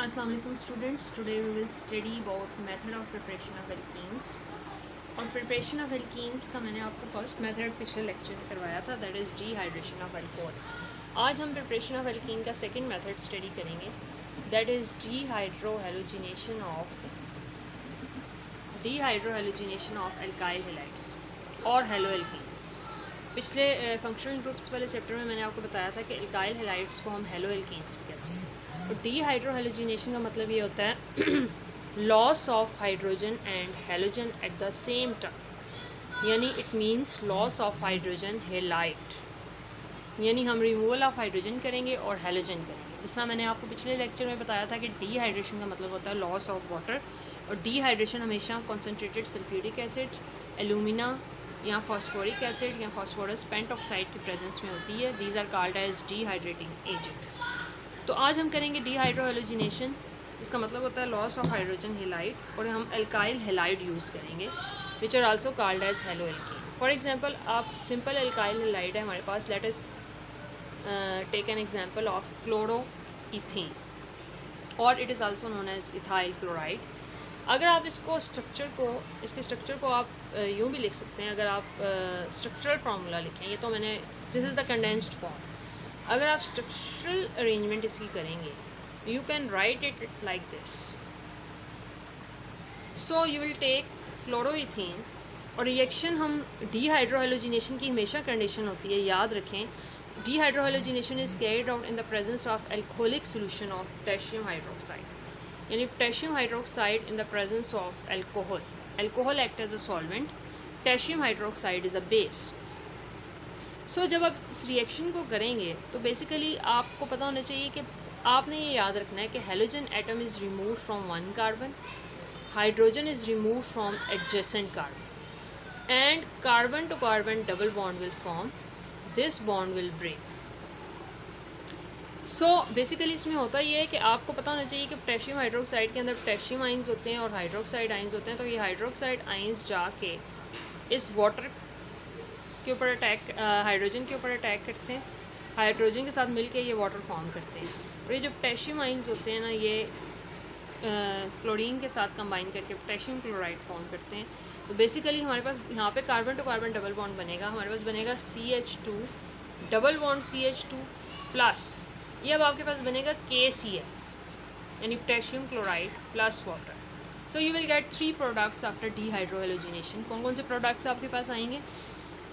Assalamu alaikum students. Today we will study about method of preparation of alkenes. और preparation of alkenes का मैंने आपको first method पिछले lecture में करवाया था, that is dehydration of alcohol. आज हम प्रिपरेशन ऑफ एल्कीन का सेकंड मेथड स्टडी करेंगे, that is dehydrohalogenation of alkyl halides और हेलो एल्कीन्स। पिछले फंक्शनल ग्रुप्स वाले चैप्टर में मैंने आपको बताया था कि एल्काइल हैलाइड्स को हम हेलो एल्कीन्स भी कहते हैं। तो डिहाइड्रोहेलोजिनेशन का मतलब ये होता है loss of hydrogen and halogen at the same time, यानी it means loss of hydrogen halide, यानी हम रिमूवल ऑफ हाइड्रोजन करेंगे और हेलोजन करेंगे। जिस तरह मैंने आपको पिछले लेक्चर में बताया था कि डिहाइड्रेशन का मतलब होता है लॉस ऑफ वाटर, और डिहाइड्रेशन हमेशा कॉन्सेंट्रेटेड सल्फ्यूरिक एसिड, एलुमिना या फॉस्फोरिक एसिड या फॉस्फोरस पेंटऑक्साइड की प्रेजेंस में होती है। These are called as dehydrating agents. तो आज हम करेंगे डिहाइड्रोहेलोजिनेशन, इसका मतलब होता है लॉस ऑफ हाइड्रोजन हेलाइड, और हम एल्काइल हेलाइड यूज़ करेंगे which are also called as halo alkene. For example, आप सिंपल एल्काइल हेलाइड है हमारे पास, let us take an example of chloroethane और it is also known as ethyl chloride. अगर आप इसके स्ट्रक्चर को आप यूँ भी लिख सकते हैं, अगर आप स्ट्रक्चरल फार्मूला लिखें, ये तो मैंने this is the condensed form. अगर आप स्ट्रक्चरल अरेंजमेंट इसकी करेंगे, you can write it like this. So you will take chloroethene, और रिएक्शन हम डिहाइड्रोहेलोजिनेशन की हमेशा कंडीशन होती है, याद रखें, dehydrohalogenation is carried out in the presence of alcoholic solution of potassium hydroxide, यानी potassium hydroxide in the presence of alcohol. Alcohol act as a solvent, potassium hydroxide is a base. So जब आप इस reaction को करेंगे तो basically आपको पता होना चाहिए कि आपने ये याद रखना है कि halogen atom is remove from one carbon, hydrogen is remove from adjacent carbon, and carbon to carbon double bond will form, this bond will break. So basically इसमें होता ये है कि आपको पता होना चाहिए कि पोटेशियम हाइड्रोक्साइड के अंदर पोटेशियम आइंस होते हैं और हाइड्रोक्साइड आइंस होते हैं। तो ये हाइड्रोक्साइड आइंस जाके इस वाटर के ऊपर हाइड्रोजन के ऊपर अटैक करते हैं, हाइड्रोजन के साथ मिलके ये वाटर फॉर्म करते हैं। और ये जो पोटेशियम आइंस होते हैं ना, ये क्लोरीन के साथ कंबाइन करके पोटेशियम क्लोराइड फॉर्म करते हैं। तो बेसिकली हमारे पास यहाँ पे carbon to carbon double bond बनेगा, हमारे पास बनेगा CH2 double bond CH2 plus ये अब आपके पास बनेगा KCl, यानी potassium chloride plus water. So you will get 3 products after dehydrohalogenation. कौन कौन से प्रोडक्ट्स आपके पास आएंगे?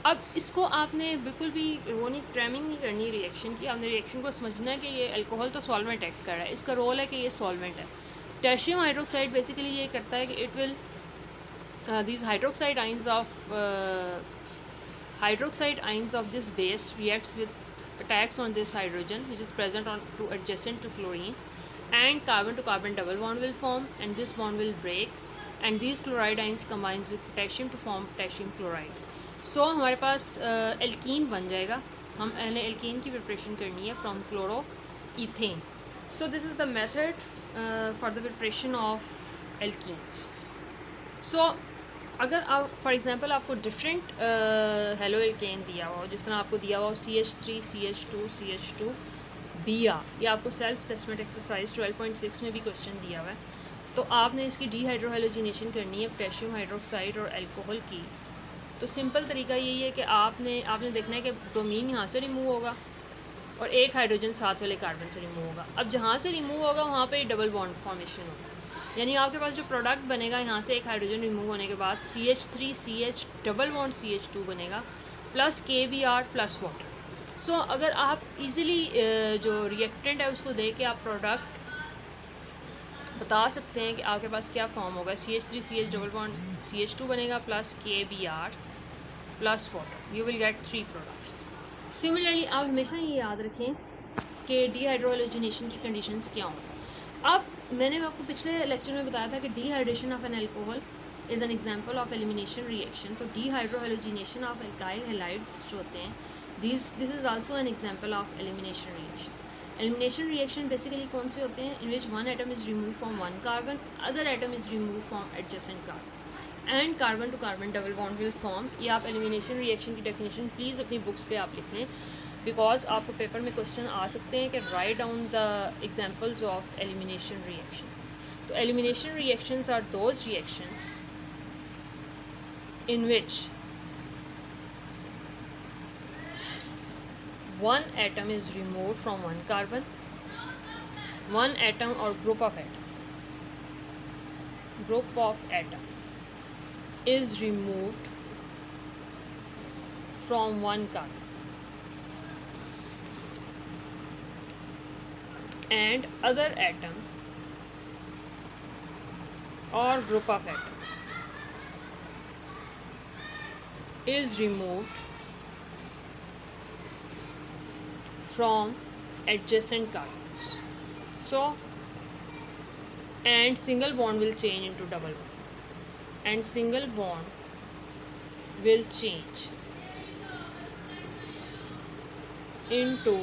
अब इसको आपने बिल्कुल भी वो नहीं ट्रैमिंग नहीं करनी रिएक्शन की, आपने रिएक्शन को समझना है कि ये अल्कोहल तो सॉल्वेंट एक्ट कर रहा है, इसका रोल है कि ये सॉल्वेंट है। पोटेशियम हाइड्रोक्साइड बेसिकली ये करता है कि it will these hydroxide ions of this base reacts with attacks on this hydrogen which is present on to adjacent to chlorine, and carbon to carbon double bond will form, and this bond will break, and these chloride ions combines with potassium to form potassium chloride. सो हमारे पास alkene बन जाएगा। हम पहले alkene की preparation करनी है from chloroethane. So this is the method for the preparation of alkenes. So अगर आप फॉर एग्जांपल आपको डिफरेंट हेलो एल्केन दिया हुआ हो, जिस तरह आपको दिया हुआ हो CH3 CH2 CH2 Br, या आपको सेल्फ असेसमेंट एक्सरसाइज 12.6 में भी क्वेश्चन दिया हुआ है, तो आपने इसकी डिहाइड्रोहेलोजिनेशन करनी है पोटेशियम हाइड्रोक्साइड और एल्कोहल की। तो सिंपल तरीका यही है कि आपने देखना है कि ब्रोमीन यहाँ से रिमूव होगा और एक हाइड्रोजन साथ वाले कार्बन से रिमूव होगा। अब जहाँ से रिमूव होगा वहाँ पे डबल बॉन्ड फॉर्मेशन होगा, यानी आपके पास जो प्रोडक्ट बनेगा, यहाँ से एक हाइड्रोजन रिमूव होने के बाद CH3 CH double bond CH2 बनेगा प्लस KBr प्लस वाटर। सो अगर आप इजीली जो रिएक्टेंट है उसको दे के आप प्रोडक्ट बता सकते हैं कि आपके पास क्या फॉर्म होगा। CH3 CH double bond CH2 बनेगा plus KBr plus water, you will get 3 products. Similarly आप हमेशा ये याद रखें कि डिहाइड्रोहेलोजिनेशन की कंडीशंस क्या हों। अब मैंने आपको पिछले लेक्चर में बताया था कि dehydration of an alcohol is an example of elimination reaction. तो डिहाइड्रोहेलोजिनेशन ऑफ एल्काइल हैलाइड्स जो होते हैं, this is also an example of elimination reaction. Elimination reaction basically कौन से होते हैं? In which one atom is remove from one carbon, other atom is remove from adjacent carbon, and carbon to carbon double bond will form. ये आप elimination reaction की definition please अपनी books पे आप लिख लें, बिकॉज आपको पेपर में क्वेश्चन आ सकते हैं कि write down the examples of elimination reaction. तो elimination reactions are those reactions in which one atom is removed from one carbon, one atom or group of atom is removed from one carbon, and other atom or group of atom is removed from adjacent carbons. So, and single bond will change into double bond, and single bond will change into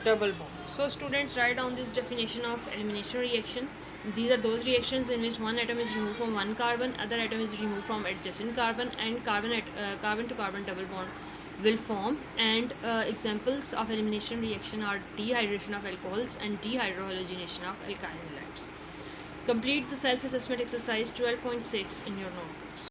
double bond. So students, write down this definition of elimination reaction. These are those reactions in which one atom is removed from one carbon, other atom is removed from adjacent carbon, and carbon to carbon double bond will form. And examples of elimination reaction are dehydration of alcohols and dehydrogenation of alkyl halides. Complete the self-assessment exercise 12.6 in your notebooks.